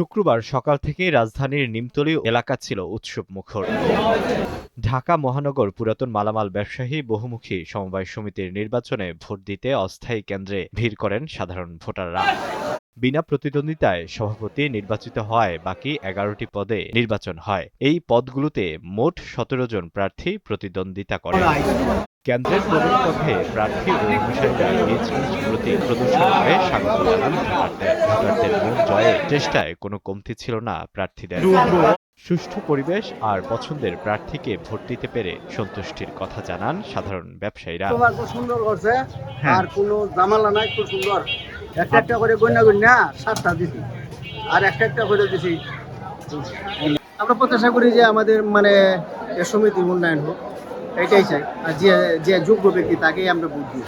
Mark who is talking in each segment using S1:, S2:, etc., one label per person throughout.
S1: শুক্রবার সকাল থেকেই রাজধানীর নিমতলী এলাকা ছিল উৎসব মুখর। ঢাকা মহানগর পুরাতন মালামাল ব্যবসায়ী বহুমুখী সমবায় সমিতির নির্বাচনে ভোট দিতে অস্থায়ী কেন্দ্রে ভিড় করেন সাধারণ ভোটাররা। বিনা প্রতিদ্বন্দ্বিতায় সভাপতি নির্বাচিত হওয়ায় বাকি ১১টি পদে নির্বাচন হয়। এই পদগুলোতে মোট ১৭ জন প্রার্থী প্রতিদ্বন্দ্বিতা করেন। কেন্দ্রের প্রবেশপথে প্রার্থী ও অনুসারীরা নিজ নিজ প্রতীক প্রদর্শন করে স্বাগত জানান ভোটারদের। ভোটারদের মন জয়ে চেষ্টায় কোনো কমতি ছিল না প্রার্থীদের। সুষ্ঠু পরিবেশ আর পছন্দের প্রার্থীকে ভোট দিতে পেরে সন্তুষ্টির কথা জানান সাধারণ ব্যবসায়ীরা।
S2: তোমার খুব সুন্দর করছে, আর কোনো জামালা নাই, খুব সুন্দর। একটা একটা করে গন্যা গন্যা 7টা দিছি, আর একটা একটা করে দিছি। আমরা প্রত্যাশা করি যে আমাদের এ সমিতির উন্নয়ন হোক, এটাই চাই। আর যে যে যোগ্য ব্যক্তি তাকেই আমরা ভোট দিই।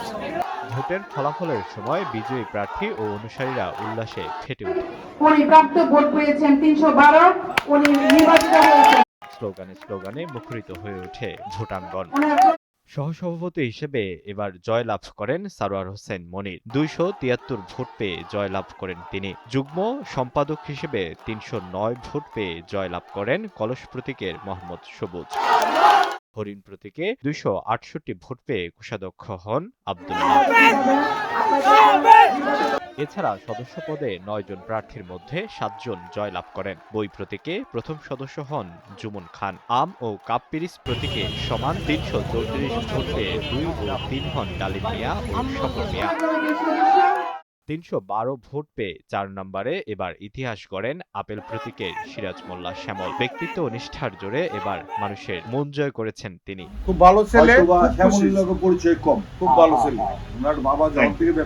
S1: ভোটের ফলাফলের সময় বিজয়ী প্রার্থী ও অনুসারীরা উল্লাসে ফেটে ওঠে।
S3: উনি প্রাপ্ত ভোট পেয়েছেন ৩১২, উনি নির্বাচিত হয়েছেন।
S1: স্লোগানে স্লোগানে মুখরিত হয়ে ওঠে ভোটাঙ্গন। সহসভাপতি হিসেবে এবার জয়লাভ করেন সারোয়ার হোসেন মনির। ২৭৩ ভোট পেয়ে জয়লাভ করেন তিনি। যুগ্ম সম্পাদক হিসেবে ৩০৯ ভোট পেয়ে জয়লাভ করেন কলস প্রতীকের মোহাম্মদ সবুজ। হরিণ প্রতীকে ২৬৮ ভোট পেয়ে কোষাধ্যক্ষ হন আব্দুল্লাহ। এছাড়া সদস্য পদে ৯ জন প্রার্থীর মধ্যে ৭ জন জয়লাভ করেন। বই প্রতীকে প্রথম সদস্য হন জুমন খান। আম ও কাপ-পিরিচ প্রতীকে সমান ৩৩৪ ভোট পেয়ে ২ ও ৩ হন ডালিম মিয়া ও শকর মিয়া। ৩১২ ভোট পেয়ে ৪ নম্বরে এবার ইতিহাস গড়েন আপেল প্রতীকের সিরাজ মোল্লা শ্যামল। ব্যক্তিত্ব ও নিষ্ঠার জোরে এবার মানুষের মন জয় করেছেন তিনি।
S4: খুব ভালো ছেলে, পরিচয় কম, খুব ভালো ছেলে। ওনার বাবা যখন থেকে